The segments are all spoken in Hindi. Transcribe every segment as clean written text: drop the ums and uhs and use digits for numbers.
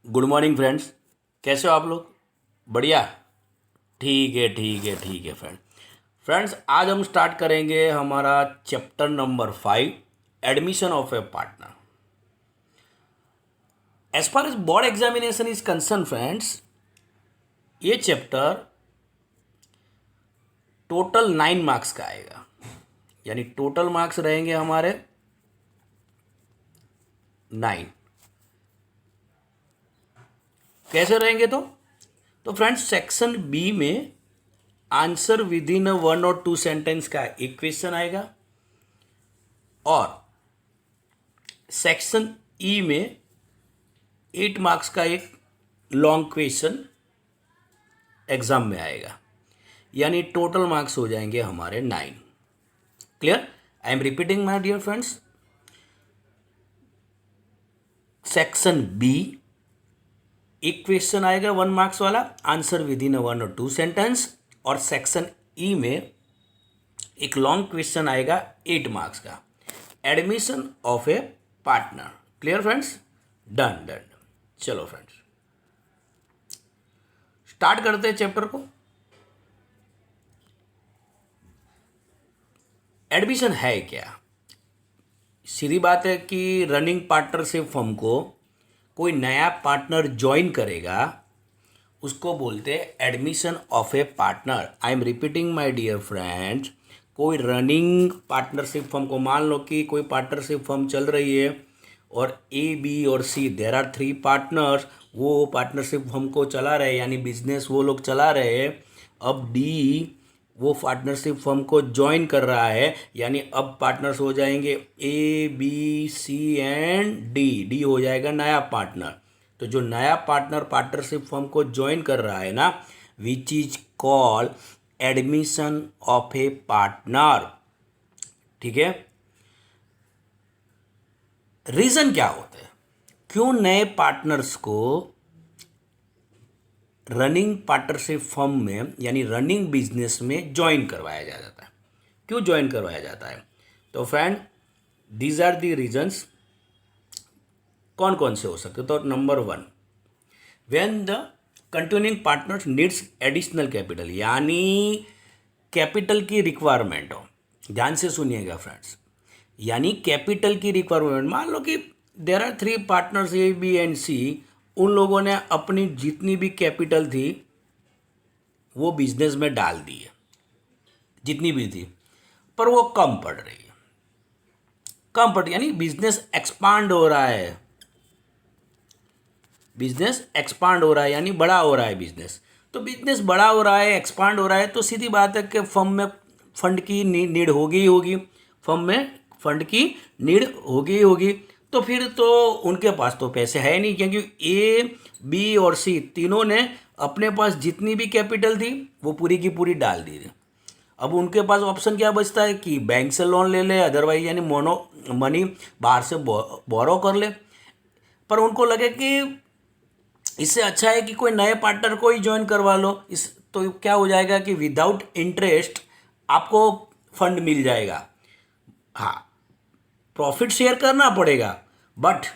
Good morning friends. कैसे हो आप लोग? बढ़िया। ठीक है फ्रेंड। फ्रेंड्स, आज हम स्टार्ट करेंगे हमारा chapter number 5, admission of a partner. As far as board examination is concern friends, ये चैप्टर टोटल 9 मार्क्स का आएगा। यानी टोटल मार्क्स रहेंगे हमारे 9। कैसे रहेंगे? तो फ्रेंड्स, सेक्शन बी में आंसर विद इन 1 और 2 सेंटेंस का एक क्वेश्चन आएगा, और सेक्शन ई में 8 मार्क्स का एक लॉन्ग क्वेश्चन एग्जाम में आएगा। यानी टोटल मार्क्स हो जाएंगे हमारे 9। Clear? I am repeating my dear friends, section B एक क्वेश्चन आएगा 1 मार्क्स वाला, आंसर विद इन 1 और 2 सेंटेंस, और सेक्शन ई में एक लॉन्ग क्वेश्चन आएगा 8 मार्क्स का, admission of a partner. Clear friends? Done done. चलो फ्रेंड्स, स्टार्ट करते हैं चैप्टर को। एडमिशन है क्या? सीधी बात है कि रनिंग पार्टनरशिप फर्म को कोई नया पार्टनर ज्वाइन करेगा, उसको बोलते हैं admission of a partner. I am repeating my dear friends, कोई रनिंग पार्टनरशिप फर्म को, मान लो कि कोई पार्टनरशिप फर्म चल रही है और ए, बी और सी, देयर आर 3 पार्टनर्स, वो पार्टनरशिप फर्म को चला रहे, यानी बिजनेस वो लोग चला रहे हैं। अब डी वो पार्टनरशिप फर्म को ज्वाइन कर रहा है, यानी अब पार्टनर्स हो जाएंगे A, B, C and D. D हो जाएगा नया पार्टनर। तो जो नया पार्टनर पार्टनरशिप फर्म को ज्वाइन कर रहा है ना, which is called admission of a partner. ठीक है? रीजन क्या होता है, क्यों नए पार्टनर्स को रनिंग पार्टनरशिप फर्म में यानी रनिंग बिजनेस में ज्वाइन करवाया जाता है? क्यों ज्वाइन करवाया जाता है? तो friend, these are the reasons. कौन कौन से हो सकते? तो number 1, when the continuing partners needs additional capital, यानी कैपिटल की रिक्वायरमेंट हो। ध्यान से सुनिएगा फ्रेंड्स, यानी कैपिटल की रिक्वायरमेंट। मान लो कि there are 3 partners A, B and C, उन लोगों ने अपनी जितनी भी कैपिटल थी वो बिजनेस में डाल दी है, जितनी भी थी, पर वो कम पड़ रही है। कम पड़, यानी बिजनेस एक्सपांड हो रहा है, बिजनेस एक्सपांड हो रहा है, यानी बड़ा हो रहा है बिजनेस। तो बिजनेस बड़ा हो रहा है, एक्सपांड हो रहा है, तो सीधी बात है कि फर्म में फंड की नीड होगी ही होगी, फर्म में फंड की नीड होगी ही होगी। तो फिर तो उनके पास तो पैसे है नहीं, क्योंकि ए, बी और सी तीनों ने अपने पास जितनी भी कैपिटल थी वो पूरी की पूरी डाल दी थी। अब उनके पास ऑप्शन क्या बचता है कि बैंक से लोन ले ले, अदरवाइज यानी मनी बाहर से बोरो कर ले। पर उनको लगे कि इससे अच्छा है कि कोई नए पार्टनर को ही ज्वाइन करवा लो, इस तो क्या हो जाएगा कि विदाउट इंटरेस्ट आपको फंड मिल जाएगा। हाँ, प्रॉफिट शेयर करना पड़ेगा, बट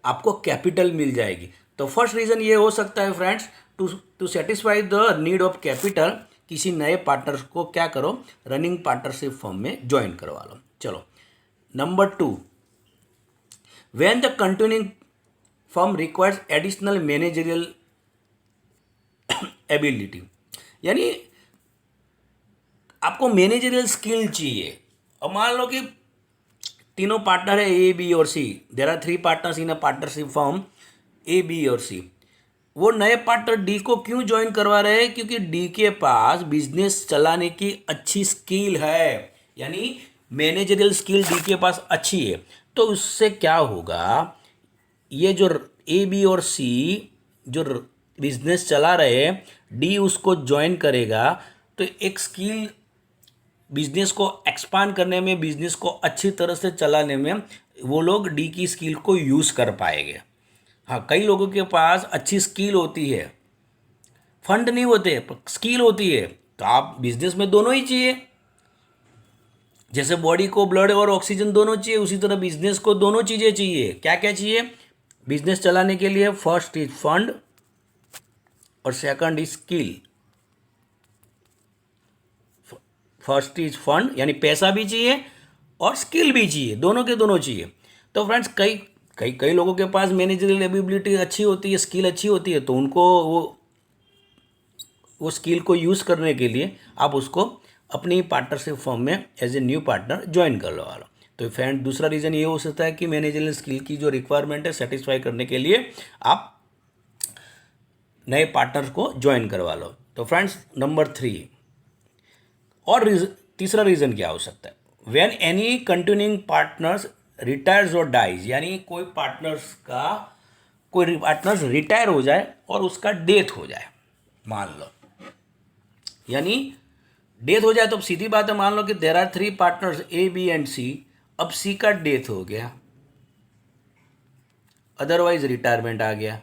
आपको कैपिटल मिल जाएगी। तो फर्स्ट रीज़न ये हो सकता है friends, to satisfy the need of capital, किसी नए पार्टनर को क्या करो, रनिंग पार्टनरशिप फर्म में ज्वाइन करवा लो। चलो, number 2, when the continuing firm requires additional managerial ability, यानी आपको मैनेजरियल स्किल चाहिए। अब मान लो कि तीनों पार्टनर है ए, बी और C, there are 3 partners in a partnership firm A, B और सी। वो नए पार्टनर डी को क्यों ज्वाइन करवा रहे हैं? क्योंकि डी के पास बिजनेस चलाने की अच्छी स्किल है, यानी मैनेजरियल स्किल डी के पास अच्छी है। तो उससे क्या होगा, ये जो ए, बी और सी जो बिजनेस चला रहे हैं, डी उसको ज्वाइन करेगा, तो एक स्किल बिजनेस को एक्सपांड करने में, बिजनेस को अच्छी तरह से चलाने में वो लोग डी की स्किल को यूज़ कर पाएंगे। हाँ, कई लोगों के पास अच्छी स्किल होती है, फंड नहीं होते पर स्किल होती है, तो आप बिजनेस में दोनों ही चाहिए। जैसे बॉडी को ब्लड और ऑक्सीजन दोनों चाहिए, उसी तरह बिजनेस को दोनों चीज़ें चाहिए। क्या क्या चाहिए? बिजनेस चलाने के लिए फर्स्ट इज फंड और second is skill. First is fund यानी पैसा भी चाहिए और स्किल भी चाहिए, दोनों के दोनों चाहिए। तो फ्रेंड्स कई कई कई लोगों के पास मैनेजरियल एबिलिटी अच्छी होती है, स्किल अच्छी होती है, तो उनको वो स्किल को यूज़ करने के लिए आप उसको अपनी पार्टनरशिप फर्म में as a new partner join कर लो। तो फ्रेंड दूसरा रीज़न ये हो सकता है कि मैनेजरियल स्किल की जो रिक्वायरमेंट है सेटिस्फाई करने के लिए आप नए पार्टनर को ज्वाइन करवा लो। तो फ्रेंड्स नंबर 3 और तीसरा रीज़न क्या हो सकता है, when any continuing partners retires और डाइज, यानी कोई पार्टनर्स रिटायर हो जाए और उसका डेथ हो जाए, मान लो, यानी डेथ हो जाए तो अब सीधी बात है, मान लो कि there are 3 partners A B and C, अब सी का डेथ हो गया, अदरवाइज रिटायरमेंट आ गया,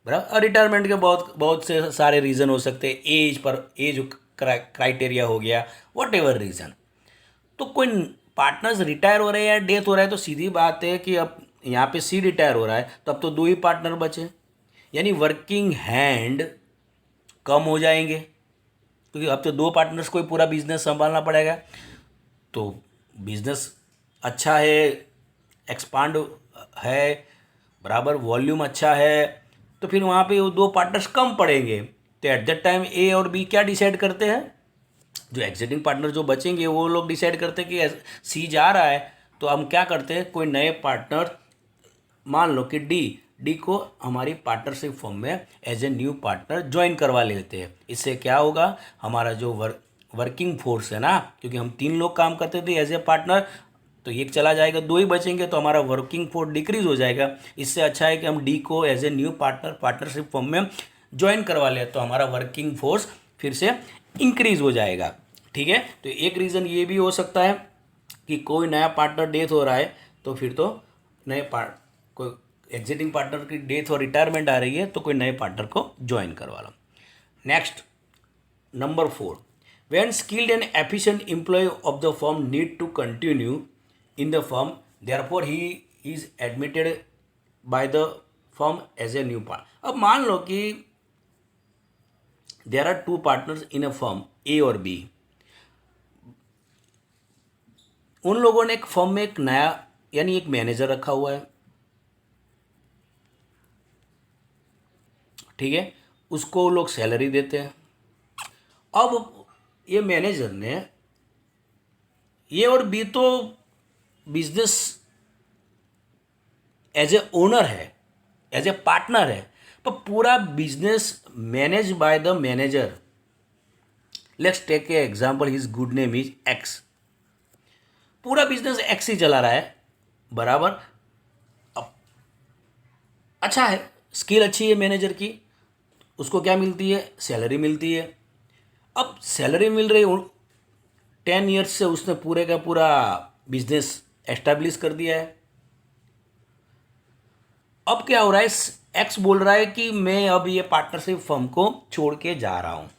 बराबर। रिटायरमेंट के बहुत बहुत से सारे रीज़न हो सकते हैं, एज क्राइटेरिया हो गया, वट एवर रीज़न। तो कोई पार्टनर्स रिटायर हो रहे हैं या डेथ हो रहा है तो सीधी बात है कि अब यहाँ पे सी रिटायर हो रहा है तो अब तो 2 ही पार्टनर बचे, यानी वर्किंग हैंड कम हो जाएंगे, क्योंकि अब तो 2 पार्टनर्स को ही पूरा बिजनेस संभालना पड़ेगा। तो बिजनेस अच्छा है, एक्सपांड है, बराबर वॉल्यूम अच्छा है, तो फिर वहाँ पे वो 2 पार्टनर्स कम पड़ेंगे। तो एट दैट टाइम ए और बी क्या डिसाइड करते हैं, जो एग्जिटिंग पार्टनर जो बचेंगे वो लोग डिसाइड करते हैं कि सी जा रहा है तो हम क्या करते हैं, कोई नए पार्टनर, मान लो कि डी को हमारी पार्टनरशिप फर्म में as a new partner join करवा लेते हैं। इससे क्या होगा, हमारा जो वर्किंग फोर्स है ना, क्योंकि हम 3 लोग काम करते थे एज ए पार्टनर, तो एक चला जाएगा, 2 ही बचेंगे, तो हमारा वर्किंग फोर्स डिक्रीज हो जाएगा। इससे अच्छा है कि हम डी को as a new partnership firm में ज्वाइन करवा लें, तो हमारा वर्किंग फोर्स फिर से इंक्रीज हो जाएगा। ठीक है, तो एक रीज़न ये भी हो सकता है कि कोई नया पार्टनर डेथ हो रहा है तो फिर तो कोई एग्जिटिंग पार्टनर की डेथ और रिटायरमेंट आ रही है तो कोई नए पार्टनर को ज्वाइन करवा लो। Next number 4, when skilled and efficient employ of the firm need to continue in the firm, therefore he is admitted by the firm as a new partner. अब मान लो कि there are 2 partners in a firm A और बी, उन लोगों ने एक फर्म में एक नया यानी एक मैनेजर रखा हुआ है, ठीक है, उसको लोग सैलरी देते हैं। अब ये मैनेजर ने, ये और बी तो बिजनेस एज ए ओनर है, एज ए पार्टनर है, पर पूरा business manage by the manager. Let's take a example, his good name is X, पूरा बिजनेस एक्स ही चला रहा है, बराबर। अब अच्छा है, स्किल अच्छी है मैनेजर की, उसको क्या मिलती है, सैलरी मिलती है। अब सैलरी मिल रही, 10 ईयर्स से उसने पूरे का पूरा बिजनेस एस्टैब्लिश कर दिया है। अब क्या हो रहा है, एक्स बोल रहा है कि मैं अब ये पार्टनरशिप फर्म को छोड़ के जा रहा हूँ।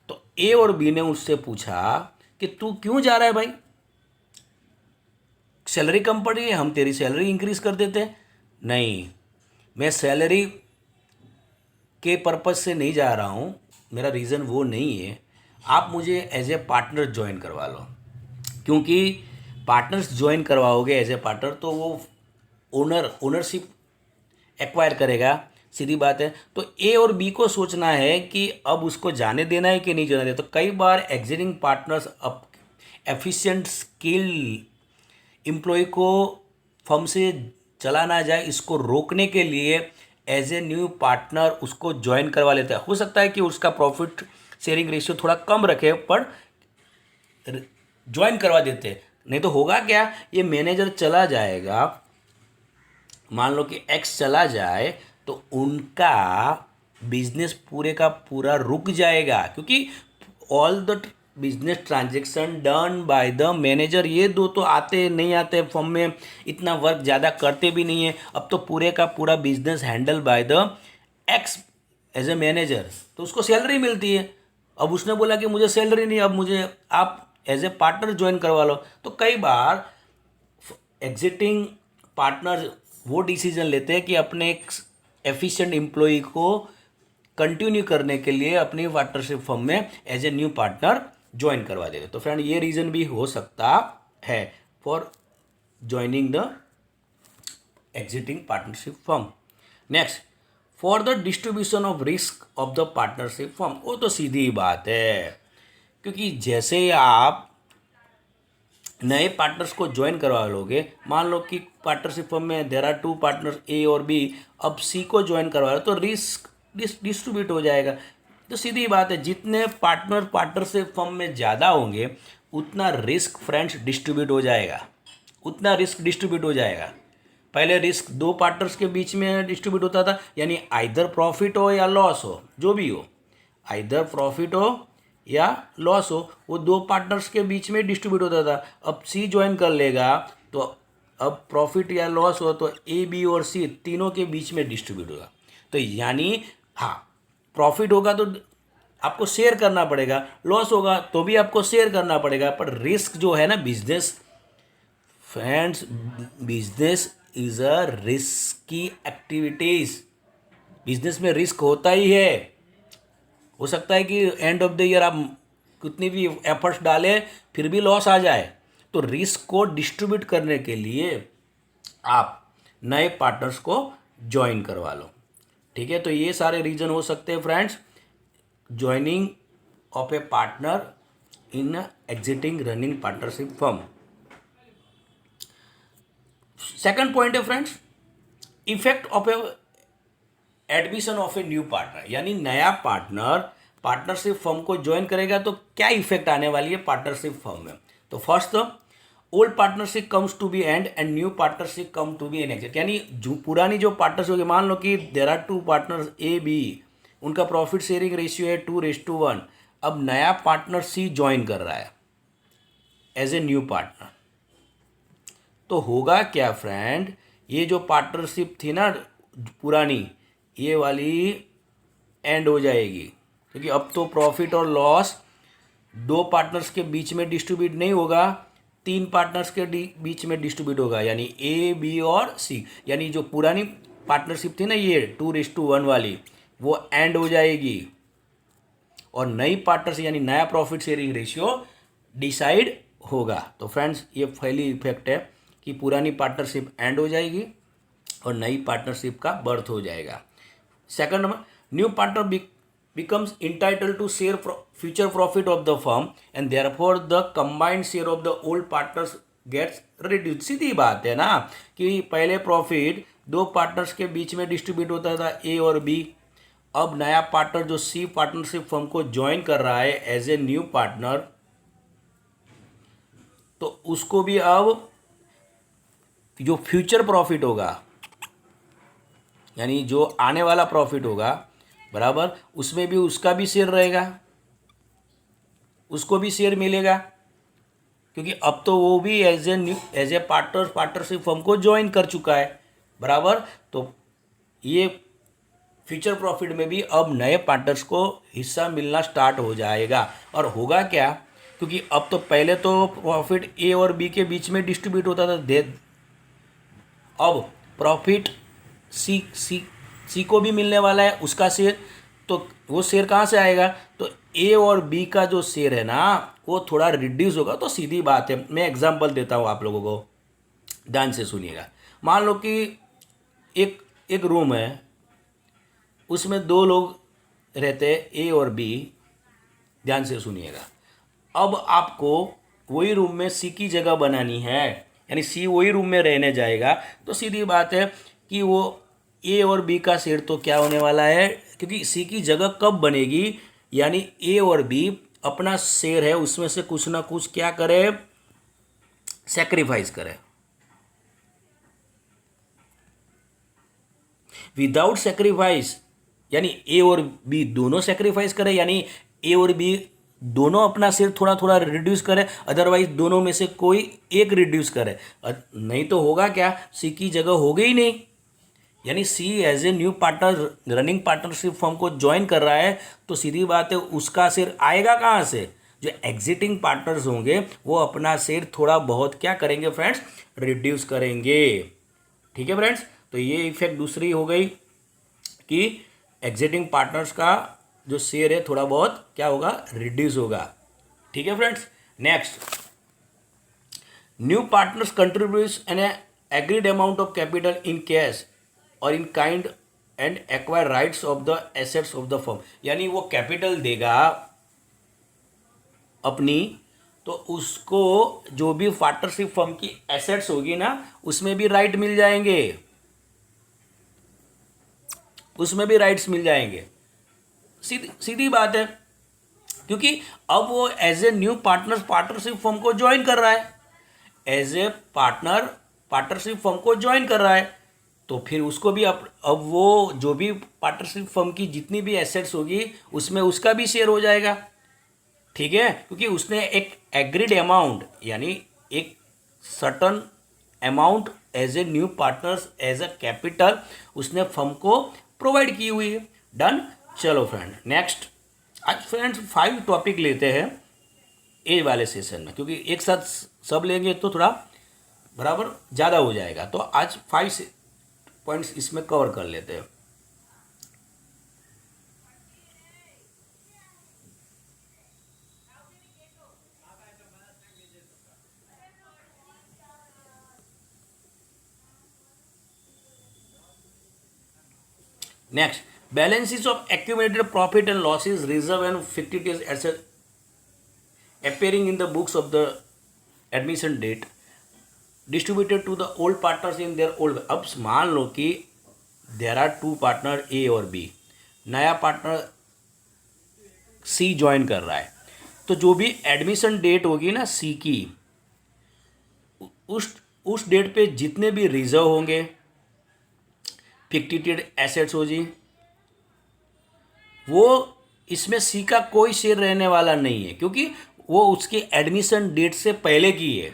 तो ए और बी ने उससे पूछा कि तू क्यों जा रहा है भाई, सैलरी कम पड़ी है, हम तेरी सैलरी इंक्रीज कर देते हैं। नहीं, मैं सैलरी के पर्पज़ से नहीं जा रहा हूँ, मेरा रीज़न वो नहीं है, आप मुझे एज ए पार्टनर ज्वाइन करवा लो, क्योंकि पार्टनर्स ज्वाइन करवाओगे एज ए पार्टनर तो वो ओनरशिप एक्वायर करेगा, सीधी बात है। तो ए और बी को सोचना है कि अब उसको जाने देना है कि नहीं जाने देना। तो कई बार एग्जिटिंग पार्टनर्स अब एफिशिएंट स्किल एम्प्लॉय को फर्म से चला ना जाए, इसको रोकने के लिए एज ए न्यू पार्टनर उसको ज्वाइन करवा लेता है। हो सकता है कि उसका प्रॉफिट शेयरिंग रेशियो थोड़ा कम रखे, पर ज्वाइन करवा देते हैं। नहीं तो होगा क्या, ये मैनेजर चला जाएगा, मान लो कि एक्स चला जाए तो उनका बिजनेस पूरे का पूरा रुक जाएगा, क्योंकि all the business transaction done by the manager, ये 2 तो आते नहीं आते फर्म में, इतना वर्क ज़्यादा करते भी नहीं है। अब तो पूरे का पूरा business handle by the X as a manager, तो उसको सैलरी मिलती है। अब उसने बोला कि मुझे सैलरी नहीं, अब मुझे आप एज ए पार्टनर ज्वाइन करवा लो। तो कई बार एग्जिटिंग पार्टनर वो डिसीजन लेते हैं कि अपने एक एफिशिएंट एम्प्लॉय को कंटिन्यू करने के लिए अपनी पार्टनरशिप फर्म में as a new partner join करवा देते। तो फ्रेंड ये रीज़न भी हो सकता है for joining the exiting partnership firm. Next, for the distribution of risk of the partnership firm. वो तो सीधी बात है, क्योंकि जैसे ही आप नए पार्टनर्स को ज्वाइन करवा लोगे, मान लो कि पार्टनरशिप फर्म में देयर आर 2 पार्टनर्स ए और बी, अब सी को ज्वाइन करवा लो तो रिस्क डिस्ट्रीब्यूट हो जाएगा। तो सीधी बात है, जितने पार्टनरशिप फर्म में ज़्यादा होंगे उतना रिस्क फ्रेंड्स डिस्ट्रीब्यूट हो जाएगा, उतना रिस्क डिस्ट्रीब्यूट हो जाएगा। पहले रिस्क 2 पार्टनर्स के बीच में डिस्ट्रीब्यूट होता था, यानी आइदर प्रॉफिट हो या लॉस हो, जो भी हो, आइदर प्रॉफिट हो या लॉस हो, वो 2 पार्टनर्स के बीच में डिस्ट्रीब्यूट होता था। अब सी ज्वाइन कर लेगा तो अब प्रॉफिट या लॉस हो तो ए बी और सी तीनों के बीच में डिस्ट्रीब्यूट होगा। तो यानी हाँ, प्रॉफिट होगा तो आपको शेयर करना पड़ेगा, लॉस होगा तो भी आपको शेयर करना पड़ेगा, पर रिस्क जो है ना, business friends, business is a risky activities. Business में रिस्क होता ही है। हो सकता है कि एंड ऑफ द ईयर आप कितनी भी एफर्ट्स डालें फिर भी लॉस आ जाए। तो रिस्क को डिस्ट्रीब्यूट करने के लिए आप नए पार्टनर्स को ज्वाइन करवा लो। ठीक है, तो ये सारे रीजन हो सकते हैं friends joining of a partner in existing running partnership firm. Second point है friends, effect of a admission of a new partner. यानी नया पार्टनर पार्टनरशिप फर्म को ज्वाइन करेगा तो क्या इफेक्ट आने वाली है पार्टनरशिप फर्म में। तो first, old partnership comes to be end new partnership come to be an exit. यानी जो पुरानी जो पार्टनरशिप होगी, मान लो कि there are 2 partners A B, उनका प्रॉफिट शेयरिंग रेशियो है 2:1। अब नया पार्टनर सी ज्वाइन कर रहा है एज ए न्यू पार्टनर, तो होगा क्या फ्रेंड, ये जो पार्टनरशिप थी ना पुरानी, ये वाली एंड हो जाएगी, क्योंकि अब तो प्रॉफिट और लॉस 2 पार्टनर्स के बीच में डिस्ट्रीब्यूट नहीं होगा, 3 पार्टनर्स के बीच में डिस्ट्रीब्यूट होगा, यानी ए बी और सी। यानी जो पुरानी पार्टनरशिप थी ना ये 2:1 वाली, वो एंड हो जाएगी और नई पार्टनरशिप यानी नया प्रॉफिट शेयरिंग रेशियो डिसाइड होगा। तो फ्रेंड्स ये पहली इफेक्ट है कि पुरानी पार्टनरशिप एंड हो जाएगी और नई पार्टनरशिप का बर्थ हो जाएगा। Second number, new partner becomes entitled to share future profit of the firm and therefore the combined share of the old partners gets reduced। सीधी बात है ना कि पहले प्रॉफिट 2 पार्टनर्स के बीच में डिस्ट्रीब्यूट होता था ए और बी, अब नया पार्टनर जो सी पार्टनरशिप फर्म को ज्वाइन कर रहा है एज ए न्यू पार्टनर, तो उसको भी अब जो फ्यूचर प्रॉफिट होगा, यानी जो आने वाला प्रॉफिट होगा बराबर, उसमें भी उसका भी शेयर रहेगा, उसको भी शेयर मिलेगा, क्योंकि अब तो वो भी एज ए पार्टनरशिप फर्म को ज्वाइन कर चुका है बराबर। तो ये फ्यूचर प्रॉफिट में भी अब नए पार्टनर्स को हिस्सा मिलना स्टार्ट हो जाएगा। और होगा क्या, क्योंकि अब तो पहले तो प्रॉफिट ए और बी के बीच में डिस्ट्रीब्यूट होता था, अब प्रॉफिट सी को भी मिलने वाला है उसका शेयर, तो वो शेयर कहाँ से आएगा, तो ए और बी का जो शेयर है ना वो थोड़ा रिड्यूस होगा। तो सीधी बात है, मैं एग्जांपल देता हूँ आप लोगों को, ध्यान से सुनिएगा। मान लो कि एक रूम है, उसमें 2 लोग रहते हैं ए और बी, ध्यान से सुनिएगा। अब आपको वही रूम में सी की जगह बनानी है, यानी सी वही रूम में रहने जाएगा, तो सीधी बात है कि वो ए और बी का शेयर तो क्या होने वाला है, क्योंकि सी की जगह कब बनेगी, यानी ए और बी अपना शेयर है उसमें से कुछ ना कुछ क्या करे, सैक्रिफाइस करे। विदाउट सैक्रिफाइस यानी ए और बी दोनों सैक्रिफाइस करे, यानी ए और बी दोनों अपना शेयर थोड़ा थोड़ा रिड्यूस करे, अदरवाइज दोनों में से कोई एक रिड्यूस करे, नहीं तो होगा क्या, सी की जगह हो गई नहीं, यानी C as a new partner running partnership firm को ज्वाइन कर रहा है, तो सीधी बात है उसका शेयर आएगा कहाँ से, जो एग्जिटिंग पार्टनर्स होंगे वो अपना शेयर थोड़ा बहुत क्या करेंगे फ्रेंड्स, रिड्यूस करेंगे। ठीक है फ्रेंड्स, तो ये इफेक्ट दूसरी हो गई कि एग्जिटिंग पार्टनर्स का जो शेयर है थोड़ा बहुत क्या होगा, रिड्यूस होगा। ठीक है friends. Next, new partners contributes an agreed amount of capital in cash और in kind and acquire rights of the assets of the firm. यानी वो कैपिटल देगा अपनी, तो उसको जो भी पार्टनरशिप फर्म की एसेट्स होगी ना उसमें भी राइट मिल जाएंगे, उसमें भी राइट्स मिल जाएंगे। सीधी सीधी बात है, क्योंकि अब वो as a new partnership firm को ज्वाइन कर रहा है, एज ए पार्टनरशिप फर्म को ज्वाइन कर रहा है, तो फिर उसको भी अब वो जो भी पार्टनरशिप फर्म की जितनी भी एसेट्स होगी उसमें उसका भी शेयर हो जाएगा। ठीक है, क्योंकि उसने एक एग्रीड अमाउंट यानी एक certain amount as a new partners as a capital उसने फर्म को प्रोवाइड की हुई है। डन। चलो फ्रेंड, नेक्स्ट आज फ्रेंड्स 5 टॉपिक लेते हैं ए वाले सेशन में, क्योंकि एक साथ सब लेंगे तो थोड़ा बराबर ज़्यादा हो जाएगा। तो आज 5 पॉइंट्स इसमें कवर कर लेते हैं। Next, balances of accumulated profit and losses, reserve and fictitious assets appearing in the books of the admission date distributed to the old partners in their old। अब मान लो कि देयर आर 2 पार्टनर ए और बी, नया पार्टनर सी ज्वाइन कर रहा है, तो जो भी एडमिशन डेट होगी ना सी की, उस डेट पे जितने भी रिजर्व होंगे, फिक्टिटेड एसेट्स हो जी, वो इसमें सी का कोई शेयर रहने वाला नहीं है, क्योंकि वो उसकी एडमिशन डेट से पहले की है।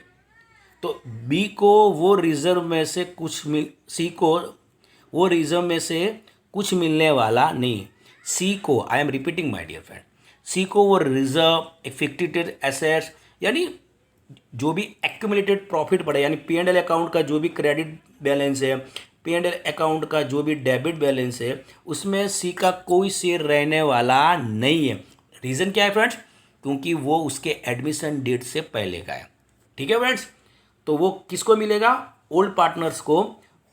तो बी को वो रिजर्व में से कुछ सी को वो रिजर्व में से कुछ मिलने वाला नहीं। सी को, I am repeating my dear friend, C को वो रिजर्व, फिक्टिटेड एसेट्स यानी जो भी एक्यूमुलेटेड प्रॉफिट बढ़े, यानी पी एंड एल अकाउंट का जो भी क्रेडिट बैलेंस है, पी एंड एल अकाउंट का जो भी डेबिट बैलेंस है, उसमें सी का कोई शेयर रहने वाला नहीं है। रीज़न क्या है फ्रेंड्स? क्योंकि वो उसके एडमिशन डेट से पहले का है। ठीक है फ्रेंड्स, तो वो किसको मिलेगा? ओल्ड पार्टनर्स को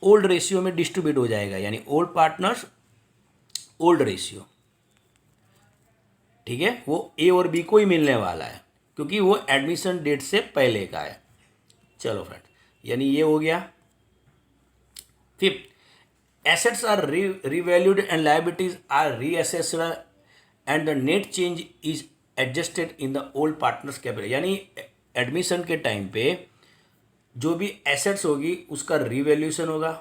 ओल्ड रेशियो में डिस्ट्रीब्यूट हो जाएगा, यानी ओल्ड पार्टनर्स ओल्ड रेशियो। ठीक है, वो ए और बी को ही मिलने वाला है क्योंकि वो एडमिशन डेट से पहले का है। चलो फ्रेंड, यानी ये हो गया। 5th, assets are revalued and liabilities are reassessed and the net change is adjusted in the old partners capital। यानी एडमिशन के टाइम पे जो भी एसेट्स होगी उसका रिवैल्यूएशन होगा,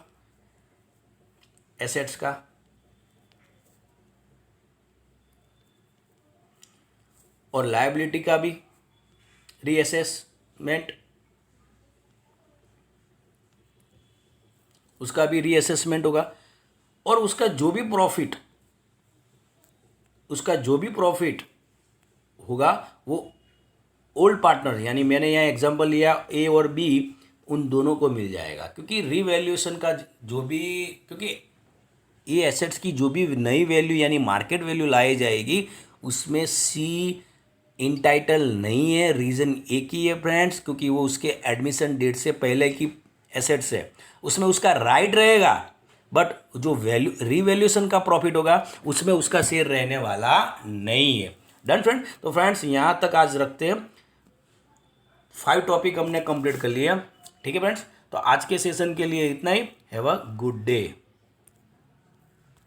एसेट्स का, और लायबिलिटी का भी रीअसेसमेंट, उसका भी रीअसेसमेंट होगा, और उसका जो भी प्रॉफिट होगा वो ओल्ड पार्टनर, यानी मैंने यहाँ एग्जांपल लिया ए और बी, उन दोनों को मिल जाएगा। क्योंकि रीवैल्यूएशन का जो भी, क्योंकि ये एसेट्स की जो भी नई वैल्यू यानी मार्केट वैल्यू लाई जाएगी उसमें सी इंटाइटल नहीं है। रीज़न एक ही है फ्रेंड्स, क्योंकि वो उसके एडमिशन डेट से पहले की एसेट्स है, उसमें उसका राइट रहेगा, बट जो वैल्यू रीवैल्यूएशन का प्रॉफिट होगा उसमें उसका शेयर रहने वाला नहीं है। Done friend. तो फ्रेंड्स यहाँ तक आज रखते हैं, 5 टॉपिक हमने कंप्लीट कर लिया। ठीक है फ्रेंड्स, तो आज के सेशन के लिए इतना ही। Have a good day.